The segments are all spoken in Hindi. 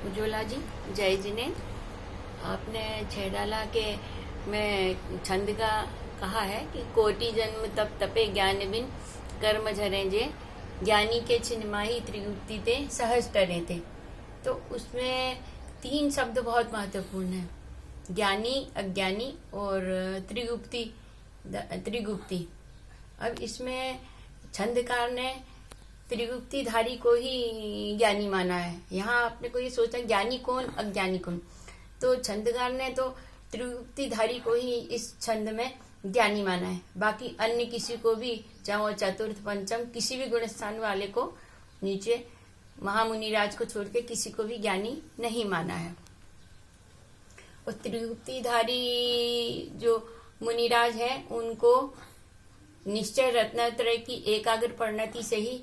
उज्ज्वला जी, जय जिनेंद्र। आपने छैडाला के में छंद का कहा है कि कोटि जन्म तप तपे ज्ञान बिन कर्म झरे जे, ज्ञानी के छिन्माही त्रियुक्ति ते सहज टरे थे। तो उसमें तीन शब्द बहुत महत्वपूर्ण हैं, ज्ञानी, अज्ञानी और त्रिगुप्ति। अब इसमें छंदकार ने त्रिगुप्तिधारी को ही ज्ञानी माना है। यहाँ आपने को ये सोचना ज्ञानी कौन, अज्ञानी कौन। तो छंदकार ने तो त्रिगुप्तिधारी को ही इस छंद में ज्ञानी माना है। बाकी अन्य किसी को भी, चाहे चतुर्थ पंचम किसी भी गुण स्थान वाले को, नीचे महामुनिराज को छोड़ के किसी को भी ज्ञानी नहीं माना है। और त्रिगुप्तिधारी जो मुनिराज है उनको निश्चय रत्नत्रय की एकाग्र परिणति से ही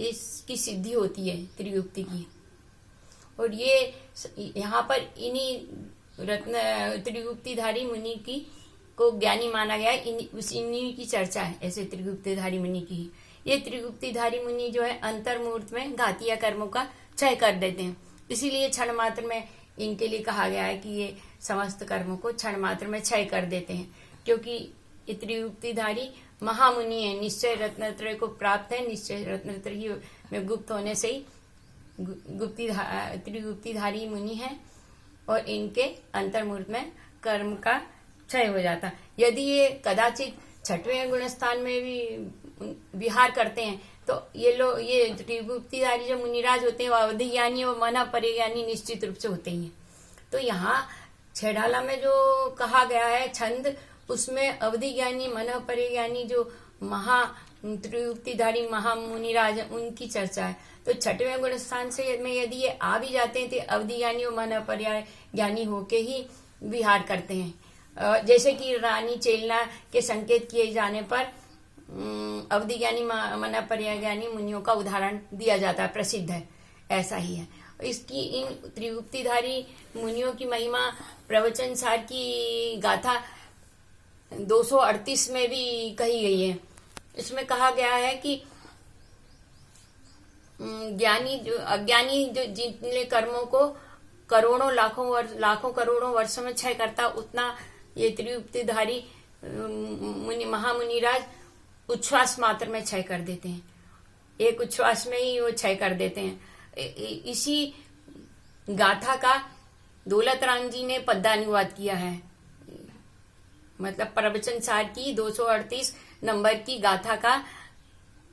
इसकी सिद्धि होती है त्रिगुप्ति की। और ये यहाँ पर इन्हीं त्रिगुप्तिधारी मुनि की को ज्ञानी माना गया है। इन्हीं की चर्चा है ऐसे त्रिगुप्तिधारी मुनि की। ये त्रिगुप्तिधारी मुनि जो है अंतर मुहूर्त में घातीय कर्मों का क्षय कर देते हैं। इसीलिए क्षण मात्र में इनके लिए कहा गया है कि ये समस्त कर्मों को क्षण मात्र में क्षय कर देते हैं, क्योंकि ये त्रिगुप्तिधारी महामुनि है, निश्चय रत्नत्रय को प्राप्त है। निश्चय रत्नत्रय में गुप्त होने से ही त्रिगुप्तिधारी मुनि है और इनके अंतर्मुहूर्त में कर्म का क्षय हो जाता। यदि ये कदाचित छठवें गुणस्थान में भी विहार करते हैं तो ये त्रिगुप्तिधारी जो मुनिराज होते हैं वो अवधि ज्ञानी और मना परिज्ञानी निश्चित रूप से होते ही हैं। तो यहाँ छैडाला में जो कहा गया है छंद, उसमें अवधि ज्ञानी मन परिज्ञानी जो त्रिगुप्तिधारी महामुनिराज उनकी चर्चा है। तो छठवें गुण स्थान से में यदि ये आ भी जाते हैं तो अवधि ज्ञानी और मन परिज्ञानी होके ही विहार करते हैं। जैसे कि रानी चेलना के संकेत किए जाने पर अवधि ज्ञानी मन परिज्ञानी मुनियों का उदाहरण दिया जाता है, प्रसिद्ध है, ऐसा ही है। इसकी इन त्रिगुप्तिधारी मुनियों की महिमा प्रवचन सार की गाथा 238 में भी कही गई है। इसमें कहा गया है कि ज्ञानी जो अज्ञानी जो जितने कर्मों को करोड़ों लाखों करोड़ों वर्षों में क्षय करता, उतना ये त्रिगुप्तिधारी महामुनिराज उच्छ्वास मात्र में क्षय कर देते हैं। एक उच्छ्वास में ही वो क्षय कर देते हैं। इसी गाथा का दौलत राम जी ने पद्यानुवाद किया है। मतलब प्रवचन सार की 238 नंबर की गाथा का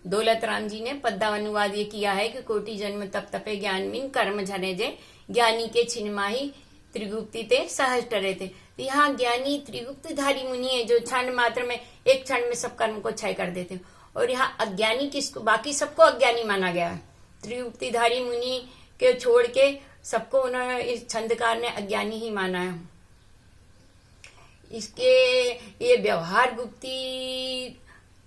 दौलत राम जी ने पद्यानुवाद ये किया है कि कोटि जन्म तप तपे ज्ञान बिन कर्म झरे जे, ज्ञानी के छिन्माही त्रिगुप्ति ते सहज टरे थे। तो यहाँ ज्ञानी त्रिगुप्तिधारी मुनि है जो क्षण मात्र में, एक क्षण में सब कर्म को क्षय कर देते हैं। और यहाँ अज्ञानी किसको, बाकी सबको अज्ञानी माना गया है। त्रिगुप्तिधारी मुनि के छोड़ के सबको उन्होंने इस छंदकार ने अज्ञानी ही माना है। इसके ये व्यवहार गुप्ती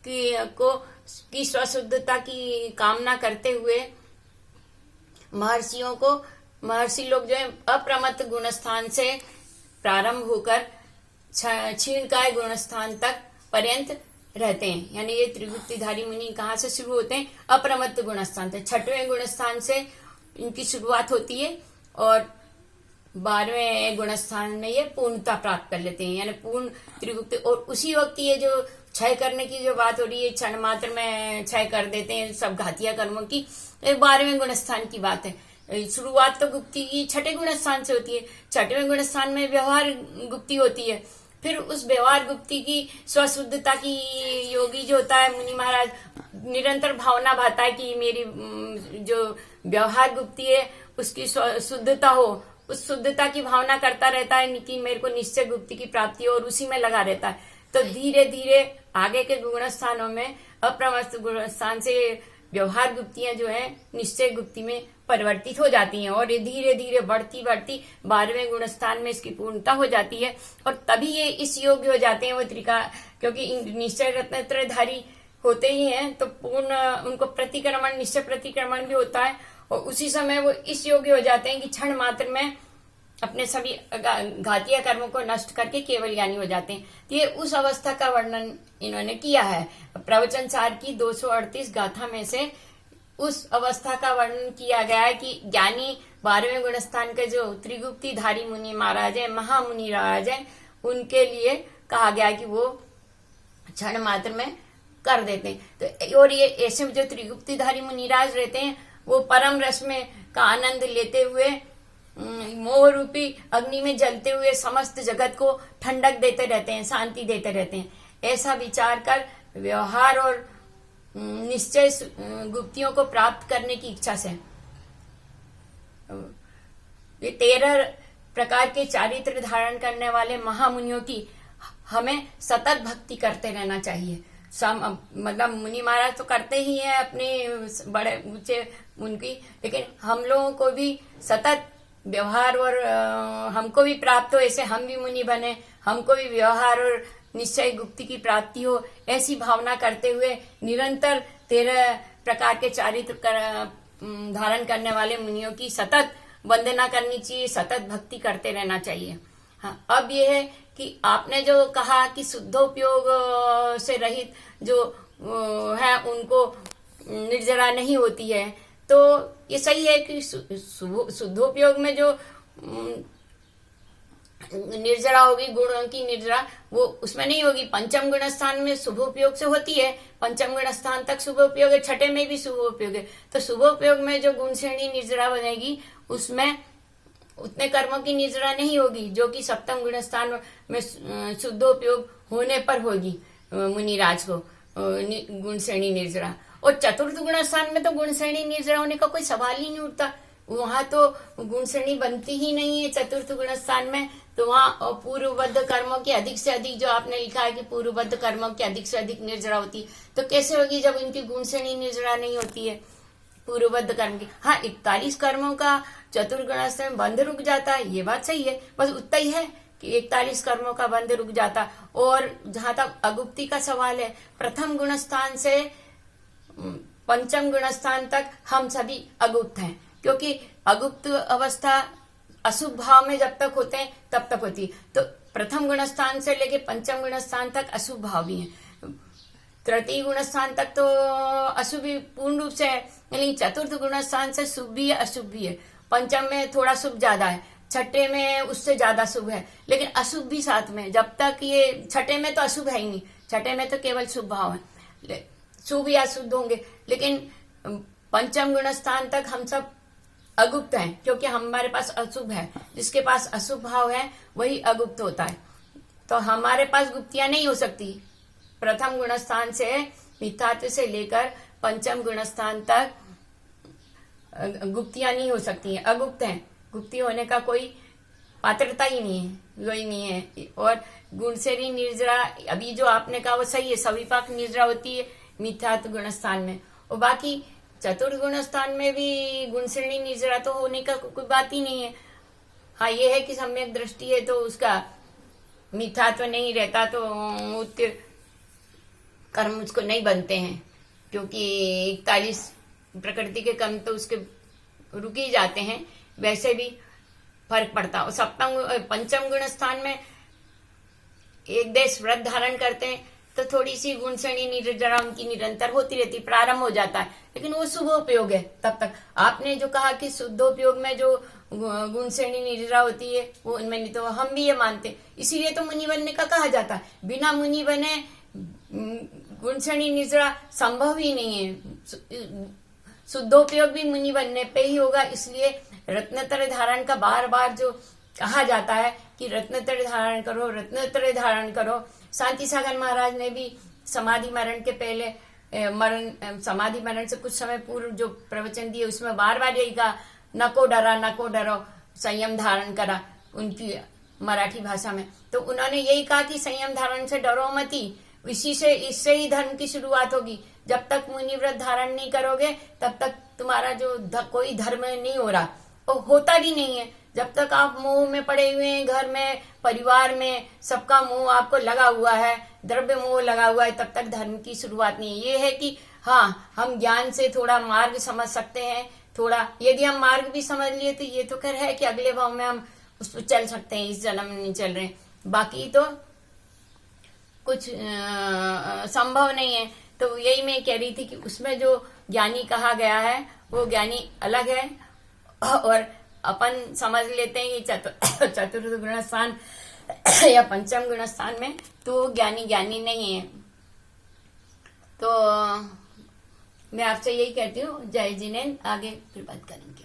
की स्वशुद्धता की कामना करते हुए महर्षि लोग जो है अप्रमत्त गुणस्थान से प्रारंभ होकर क्षीणकाय गुणस्थान तक पर्यंत रहते हैं। यानी ये त्रिगुप्तिधारी मुनि कहाँ से शुरू होते हैं? अप्रमत्त गुणस्थान से। छठवें गुणस्थान से इनकी शुरुआत होती है और 12वें गुणस्थान में ये पूर्णता प्राप्त कर लेते हैं, यानी पूर्ण त्रिगुप्ति। और उसी वक्त ये जो क्षय करने की जो बात हो रही है, क्षण मात्र में क्षय कर देते हैं सब घातीय कर्मों की, 12वें गुणस्थान की बात है। शुरुआत तो गुप्ती की छठे गुणस्थान से होती है। छठवें गुणस्थान में व्यवहार गुप्ती होती है। फिर उस व्यवहार गुप्ती की स्वशुद्धता की योगी जो होता है मुनि महाराज निरंतर भावना भाता है कि मेरी जो व्यवहार गुप्ती है उसकी शुद्धता हो, उस शुद्धता की भावना करता रहता है कि मेरे को निश्चय गुप्ती की प्राप्ति हो, और उसी में लगा रहता है। तो धीरे धीरे आगे के गुणस्थानों में अप्रमत्त गुणस्थान से व्यवहार गुप्तियां जो है निश्चय गुप्ति में परिवर्तित हो जाती हैं और ये धीरे धीरे बढ़ती 12वें गुणस्थान में इसकी पूर्णता हो जाती है। और तभी ये इस योग्य हो जाते हैं वो क्योंकि निश्चय रत्नत्रयधारी होते ही हैं तो पूर्ण उनको प्रतिक्रमण, निश्चय प्रतिक्रमण भी होता है और उसी समय वो इस योग्य हो जाते हैं कि क्षण मात्र में अपने सभी घातीय कर्मों को नष्ट करके केवल ज्ञानी हो जाते हैं। तो ये उस अवस्था का वर्णन इन्होंने किया है प्रवचन सार की 238 गाथा में से। उस अवस्था का वर्णन किया गया है कि ज्ञानी 12वें गुणस्थान के जो त्रिगुप्तिधारी मुनि महाराज है, महामुनि महाराज है, उनके लिए कहा गया कि वो क्षण मात्र में कर देते हैं। तो और ये ऐसे जो त्रिगुप्तिधारी मुनिराज रहते हैं वो परम रस में का आनंद लेते हुए मोह रूपी अग्नि में जलते हुए समस्त जगत को ठंडक देते रहते हैं, शांति देते रहते हैं। ऐसा विचार कर व्यवहार और निश्चय गुप्तियों को प्राप्त करने की इच्छा से ये 13 प्रकार के चारित्र धारण करने वाले महामुनियों की हमें सतत भक्ति करते रहना चाहिए। मतलब मुनि महाराज तो करते ही हैं अपने बड़े ऊंचे उनकी, लेकिन हम लोगों को भी सतत व्यवहार और हमको भी प्राप्त हो, ऐसे हम भी मुनि बने, हमको भी व्यवहार और निश्चय गुप्ति की प्राप्ति हो, ऐसी भावना करते हुए निरंतर 13 प्रकार के चारित्र धारण करने वाले मुनियों की सतत वंदना करनी चाहिए, सतत भक्ति करते रहना चाहिए। हाँ, अब ये है कि आपने जो कहा कि शुद्धोपयोग से रहित जो है उनको निर्जरा नहीं होती है, तो ये सही है कि शुद्धोपयोग में जो निर्जरा होगी, गुणों की निर्जरा, वो उसमें नहीं होगी। पंचम गुण स्थान में शुभोपयोग से होती है, पंचम गुण स्थान तक शुभोपयोग है, छठे में भी शुभोपयोग है। तो शुभोपयोग में जो गुण श्रेणी निर्जरा बनेगी उसमें उतने कर्मों की निर्जरा नहीं होगी जो कि सप्तम गुण स्थान में शुद्धोपयोग होने पर होगी मुनिराज को गुण श्रेणी निर्जरा। और चतुर्थ गुण स्थान में तो गुण श्रेणी निर्जरा होने का कोई सवाल ही नहीं उठता, वहां तो गुण श्रेणी बनती ही नहीं है चतुर्थ गुण स्थान में। तो वहां पूर्वबद्ध कर्मों की अधिक से अधिक, जो आपने लिखा है कि पूर्वबद्ध कर्मों की अधिक से अधिक निर्जरा होती, तो कैसे होगी जब इनकी गुण श्रेणी निर्जरा नहीं होती है पूर्वबद्ध कर्म की। हाँ, 41 कर्मों का चतुर्गुण स्थान में बंध रुक जाता है, ये बात सही है, बस उतना ही है कि 41 कर्मों का बंध रुक जाता। और जहां तक अगुप्ति का सवाल है, प्रथम गुण स्थान से पंचम गुण स्थान तक हम सभी अगुप्त हैं, क्योंकि अगुप्त अवस्था अशुभ भाव में जब तक होते हैं तब तक होती है। तो प्रथम गुण स्थान से लेके पंचम गुण स्थान तक अशुभ भाव भी है, तृतीय गुण स्थान तक तो अशुभ भी पूर्ण रूप से है, लेकिन चतुर्थ गुण स्थान से शुभ भी है अशुभ भी है। पंचम में थोड़ा शुभ ज्यादा है, छठे में उससे ज्यादा शुभ है, लेकिन अशुभ भी साथ में। जब तक ये छठे में तो अशुभ है ही नहीं, छठे में तो केवल शुभ भाव है, शुभ या शुद्ध होंगे, लेकिन पंचम गुण स्थान तक हम सब अगुप्त हैं, क्योंकि हमारे पास अशुभ है। जिसके पास अशुभ भाव है वही अगुप्त होता है। तो हमारे पास गुप्तियां नहीं हो सकती। प्रथम गुण स्थान से मिथ्यात्व से लेकर पंचम गुण स्थान तक गुप्तियां नहीं हो सकती हैं, अगुप्त हैं, गुप्ती होने का कोई पात्रता ही नहीं है, वही नहीं है। और गुण श्रेणी निर्जरा, अभी जो आपने कहा वो सही है, सविपाक निर्जरा होती है मिथ्यात्व गुण स्थान में, और बाकी चतुर्गुण स्थान में भी गुण श्रेणी निर्जरा तो होने का कोई बात ही नहीं है। हाँ, ये है कि सम्यक दृष्टि है तो उसका मिथ्यात्व नहीं रहता, तो उत्तर कर्म उसको नहीं बनते हैं, क्योंकि 41 प्रकृति के कर्म तो उसके रुक ही जाते हैं, वैसे भी फर्क पड़ता। और पंचम गुण स्थान में एक देश व्रत धारण करते हैं तो थोड़ी सी गुण श्रेणी निर्जरा उनकी निरंतर होती रहती, प्रारंभ हो जाता है, लेकिन वो शुभोपयोग है तब तक। आपने जो कहा कि शुद्धोपयोग में जो गुण श्रेणी निर्जरा होती है वो उनमें नहीं, तो हम भी ये मानते, इसीलिए तो मुनि बनने का कहा जाता है। बिना मुनि बने गुण श्रेणी निर्जरा संभव ही नहीं है। शुद्धोपयोग भी मुनि बनने पे ही होगा, इसलिए रत्नत्रय धारण का बार बार जो कहा जाता है कि रत्नत्रय धारण करो, रत्नत्रय धारण करो। शांति सागर महाराज ने भी समाधि मरण के पहले समाधि मरण से कुछ समय पूर्व जो प्रवचन दिए उसमें बार बार यही कहा, नको डरो, संयम धारण करा, उनकी मराठी भाषा में। तो उन्होंने यही कहा कि संयम धारण से डरो मती, इससे ही धर्म की शुरुआत होगी। जब तक मुनि व्रत धारण नहीं करोगे तब तक तुम्हारा जो कोई धर्म नहीं हो रहा, और होता भी नहीं है। जब तक आप मोह में पड़े हुए हैं, घर में परिवार में सबका मोह आपको लगा हुआ है, द्रव्य मोह लगा हुआ है, तब तक धर्म की शुरुआत नहीं है। ये है कि हाँ, हम ज्ञान से थोड़ा मार्ग समझ सकते हैं, थोड़ा यदि हम मार्ग भी समझ लिए तो ये तो खैर है कि अगले भाव में हम उस पर चल सकते हैं, इस जन्म में नहीं चल रहे, बाकी तो कुछ संभव नहीं है। तो यही मैं कह रही थी कि उसमें जो ज्ञानी कहा गया है वो ज्ञानी अलग है, और अपन समझ लेते हैं कि चतुर्थ गुण स्थान या पंचम गुण स्थान में तो ज्ञानी ज्ञानी नहीं है। तो मैं आपसे यही कहती हूँ, जय जिनेन्द्र। आगे फिर बात करेंगे।